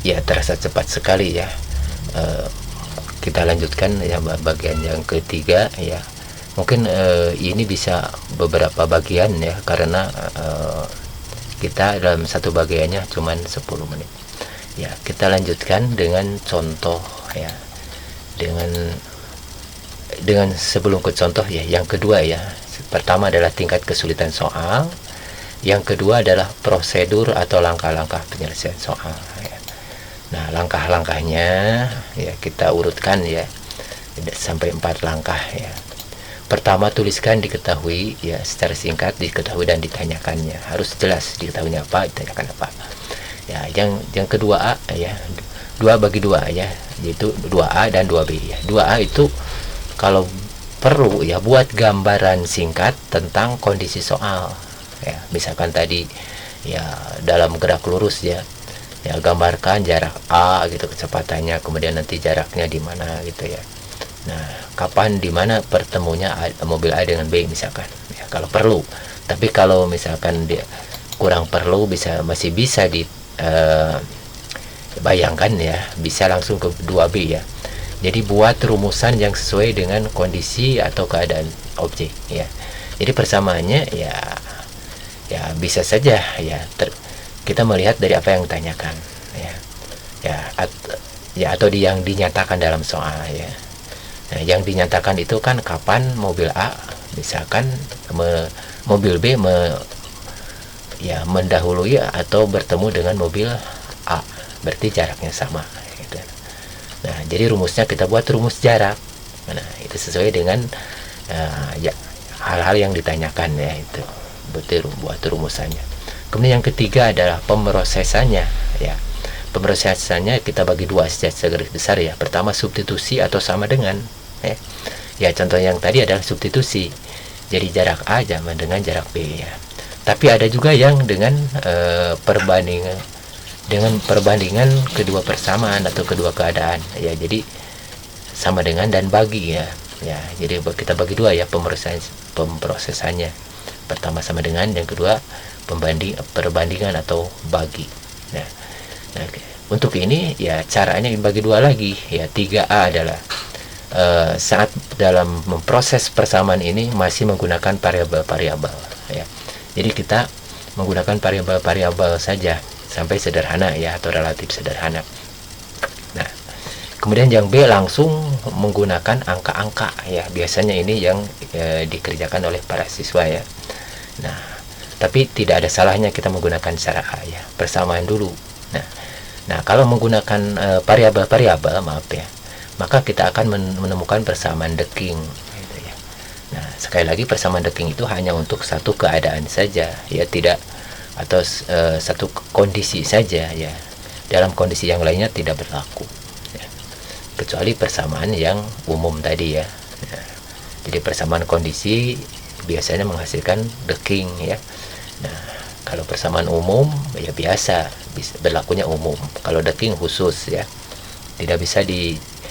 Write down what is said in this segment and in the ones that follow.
Ya, terasa cepat sekali ya. Eh, kita lanjutkan ya bagian yang ketiga ya. Mungkin ini bisa beberapa bagian ya, karena kita dalam satu bagiannya cuman 10 menit. Ya, kita lanjutkan dengan contoh ya. Dengan sebelum ke contoh ya, yang kedua ya. Pertama adalah tingkat kesulitan soal. Yang kedua adalah prosedur atau langkah-langkah penyelesaian soal ya. Nah, langkah-langkahnya ya kita urutkan ya sampai 4 langkah ya. Pertama, tuliskan, diketahui ya, secara singkat, diketahui dan ditanyakannya. Harus jelas diketahuinya apa, ditanyakan apa. Ya, yang kedua A ya. 2/2 ya, yaitu 2A dan 2B ya. 2A itu kalau perlu ya buat gambaran singkat tentang kondisi soal. Ya, misalkan tadi ya dalam gerak lurus ya. Ya, gambarkan jarak A gitu kecepatannya, kemudian nanti jaraknya di mana gitu ya. Nah, kapan di mana pertemunya mobil A dengan B misalkan. Ya, kalau perlu. Tapi kalau misalkan dia kurang perlu, masih bisa bayangkan ya, bisa langsung ke 2B ya. Jadi buat rumusan yang sesuai dengan kondisi atau keadaan objek ya. Jadi persamaannya ya bisa saja ya kita melihat dari apa yang ditanyakan ya. Atau yang dinyatakan dalam soal ya. Nah, yang dinyatakan itu kan kapan mobil A misalkan mobil B mendahului atau bertemu dengan mobil A, berarti jaraknya sama gitu. Nah, jadi rumusnya kita buat rumus jarak. Nah, itu sesuai dengan hal-hal yang ditanyakan ya, itu betul buat rumusannya. Kemudian yang ketiga adalah pemrosesannya ya. Pemrosesannya kita bagi 2 secara garis besar ya. Pertama, substitusi atau sama dengan ya. Ya, contoh yang tadi adalah substitusi. Jadi jarak A sama dengan jarak B ya. Tapi ada juga yang dengan perbandingan kedua persamaan atau kedua keadaan ya. Jadi sama dengan dan bagi ya. Ya, jadi kita bagi 2 ya pemrosesannya. Pertama sama dengan, yang kedua perbandingan atau bagi. Nah, untuk ini ya caranya dibagi 2 lagi ya. 3A adalah saat dalam memproses persamaan ini masih menggunakan variabel-variabel ya. Jadi kita menggunakan variabel-variabel saja sampai sederhana ya, atau relatif sederhana. Nah, kemudian yang B langsung menggunakan angka-angka ya. Biasanya ini yang dikerjakan oleh para siswa ya. Nah, tapi tidak ada salahnya kita menggunakan cara A ya, persamaan dulu. Nah, kalau menggunakan variabel-variabel, maaf ya, maka kita akan menemukan persamaan deking gitu ya. Nah, sekali lagi persamaan deking itu hanya untuk satu keadaan saja ya, tidak atau satu kondisi saja ya. Dalam kondisi yang lainnya tidak berlaku ya. Kecuali persamaan yang umum tadi ya. Nah, jadi persamaan kondisi biasanya menghasilkan deking ya. Nah, kalau persamaan umum ya biasa berlakunya umum. Kalau deking khusus ya, tidak bisa digunakan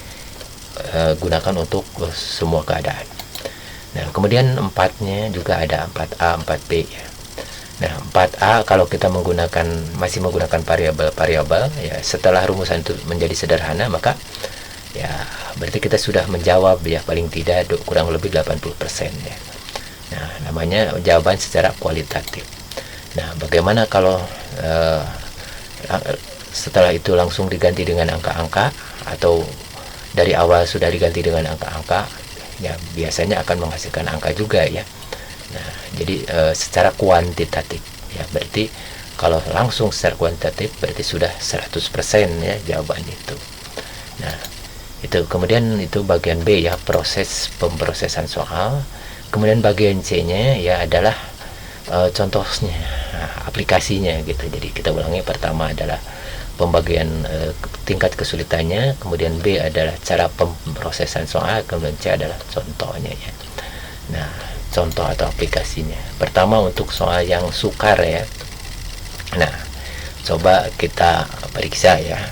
untuk semua keadaan. Nah, kemudian 4-nya juga ada 4A, 4B ya. Nah, 4A kalau kita masih menggunakan variabel-variabel ya, setelah rumusan itu menjadi sederhana, maka ya berarti kita sudah menjawab ya, paling tidak kurang lebih 80% ya. Nah, namanya jawaban secara kualitatif. Nah, bagaimana kalau setelah itu langsung diganti dengan angka-angka, atau dari awal sudah diganti dengan angka-angka ya, biasanya akan menghasilkan angka juga ya. Nah, jadi secara kuantitatif ya, berarti kalau langsung secara kuantitatif berarti sudah 100% ya jawaban itu. Nah, itu kemudian itu bagian B ya, proses pemrosesan soal. Kemudian bagian C-nya ya adalah contohnya, aplikasinya gitu. Jadi kita ulangi, pertama adalah pembagian tingkat kesulitannya, kemudian B adalah cara pemrosesan soal, kemudian C adalah contohnya ya. Nah, contoh atau aplikasinya. Pertama untuk soal yang sukar ya. Nah, coba kita periksa ya.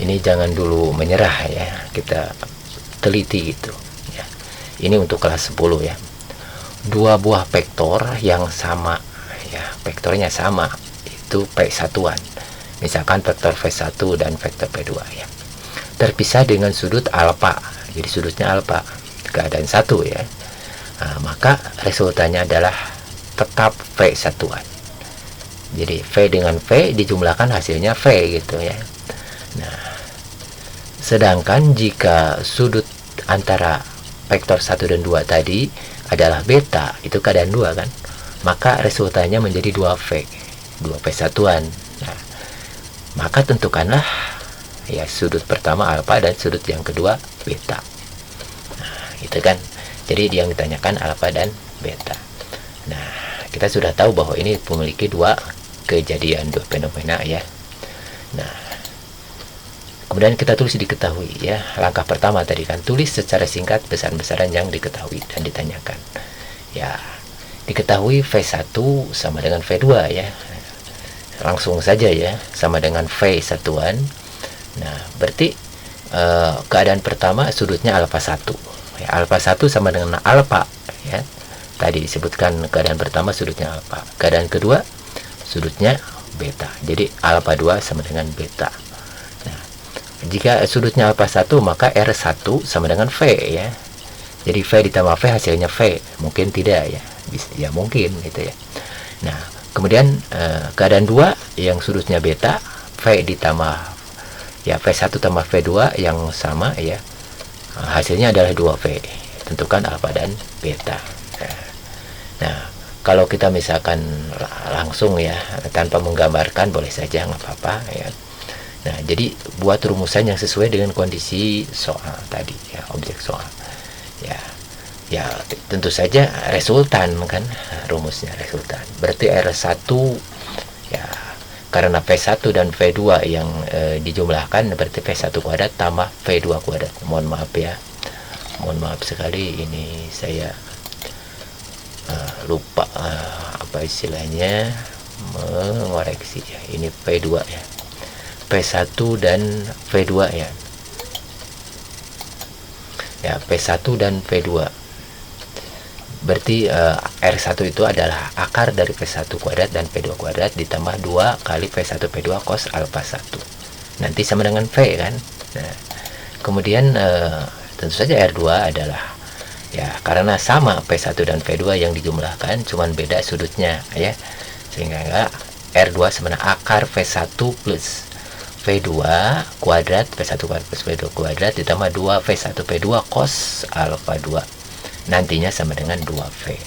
Ini jangan dulu menyerah ya, kita teliti gitu ya. Ini untuk kelas 10 ya. 2 buah vektor yang sama ya, vektornya sama, itu P satuan misalkan vektor V1 dan vektor V2 ya, terpisah dengan sudut alfa. Jadi sudutnya alfa, keadaan 1 ya. Nah, maka resultannya adalah tetap V satuan. Jadi V dengan V dijumlahkan hasilnya V gitu ya. Nah, sedangkan jika sudut antara vektor 1 dan 2 tadi adalah beta, itu keadaan 2 kan, maka resultannya menjadi 2V satuan. Nah, maka tentukanlah ya sudut pertama alfa dan sudut yang kedua beta. Nah, itu kan. Jadi yang ditanyakan alfa dan beta. Nah, kita sudah tahu bahwa ini memiliki dua kejadian, dua fenomena ya. Nah, kemudian kita tulis diketahui ya. Langkah pertama tadi kan, tulis secara singkat besaran-besaran yang diketahui dan ditanyakan. Ya, diketahui V1 sama dengan V2 ya. Langsung saja ya, sama dengan V satuan. Nah, berarti keadaan pertama sudutnya alfa 1. Ya, alfa 1 sama dengan alfa ya. Tadi disebutkan keadaan pertama sudutnya alfa. Keadaan kedua sudutnya beta. Jadi alfa 2 sama dengan beta. Nah, jika sudutnya alfa 1 maka R1 sama dengan V ya. Jadi V ditambah V hasilnya V. Mungkin tidak ya. Bisa ya mungkin gitu ya. Nah, kemudian keadaan 2 yang sudutnya beta, V ditambah ya V1 tambah V2 yang sama ya. Hasilnya adalah 2V. Tentukan alfa dan beta. Nah, kalau kita misalkan langsung ya, tanpa menggambarkan boleh saja, nggak apa-apa ya. Nah, jadi buat rumusan yang sesuai dengan kondisi soal tadi ya, objek soal. Ya tentu saja resultan kan, rumusnya resultan. Berarti R1 ya, karena V1 dan V2 yang dijumlahkan berarti V1 kuadrat tambah V2 kuadrat. Mohon maaf ya, mohon maaf sekali ini saya lupa apa istilahnya, mengoreksi ya. Ini V2 ya, V1 dan V2 ya. Ya, V1 dan V2 berarti R1 itu adalah akar dari V1 kuadrat dan V2 kuadrat ditambah 2 kali V1 V2 cos alfa 1. Nanti sama dengan V kan. Nah, kemudian tentu saja R2 adalah ya, karena sama V1 dan V2 yang dijumlahkan, cuman beda sudutnya ya. Sehingga enggak R2 sama dengan akar V1 plus V2 kuadrat, V1 kuadrat plus V2 kuadrat ditambah 2 V1 V2 cos alfa 2. Nantinya sama dengan 2V.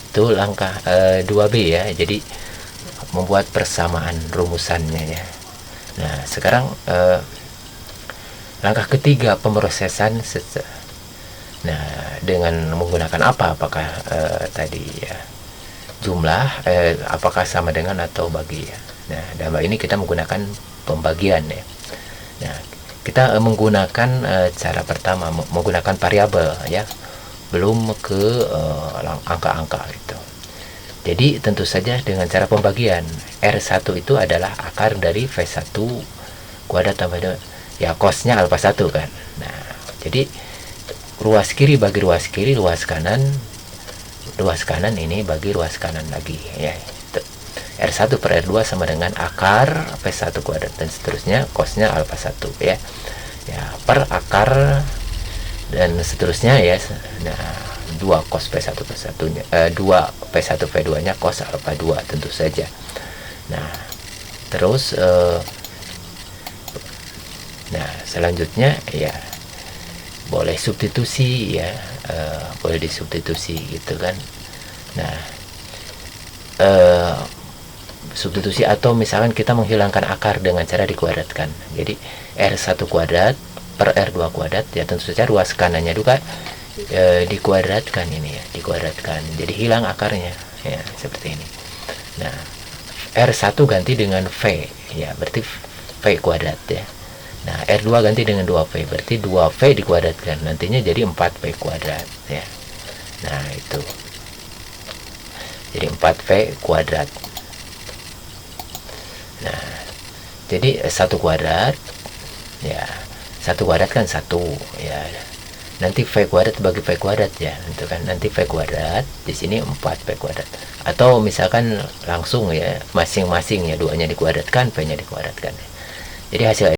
Itu langkah 2B ya. Jadi membuat persamaan rumusannya ya. Nah, sekarang langkah ketiga, pemrosesan nah, dengan menggunakan apa? Apakah tadi ya jumlah apakah sama dengan atau bagi ya. Nah, dalam hal ini kita menggunakan pembagian ya. Nah, kita menggunakan cara pertama menggunakan variabel ya, belum ke angka-angka itu. Jadi tentu saja dengan cara pembagian, R1 itu adalah akar dari V1 kuadrat tambah ya cosnya alfa 1 kan. Nah, jadi ruas kiri bagi ruas kiri, ruas kanan ini bagi ruas kanan lagi ya. R1 per R2 sama dengan akar V1 kuadrat dan seterusnya, cosnya alfa 1 ya. Ya, per akar dan seterusnya ya. Nah, 2 cos P1 P1 nya 2 P1 P2 nya cos alfa 2 tentu saja. Nah, terus nah selanjutnya ya boleh substitusi ya, boleh disubstitusi gitu kan. Nah, substitusi atau misalkan kita menghilangkan akar dengan cara dikuadratkan. Jadi R1 kuadrat per R2 kuadrat ya, tentu saja ruas kanannya juga dikuadratkan ini ya, dikuadratkan. Jadi hilang akarnya ya, seperti ini. Nah, R1 ganti dengan V ya, berarti V kuadrat ya. Nah, R2 ganti dengan 2V, berarti 2V dikuadratkan, nantinya jadi 4V kuadrat ya. Nah, itu jadi 4V kuadrat. Nah, jadi 1 kuadrat ya, 1 kuadrat kan 1 ya. nanti V kuadrat bagi V kuadrat ya, itu kan nanti V kuadrat di sini 4 V kuadrat, atau misalkan langsung ya masing-masing ya, duanya dikuadratkan, V nya dikuadratkan. Jadi hasil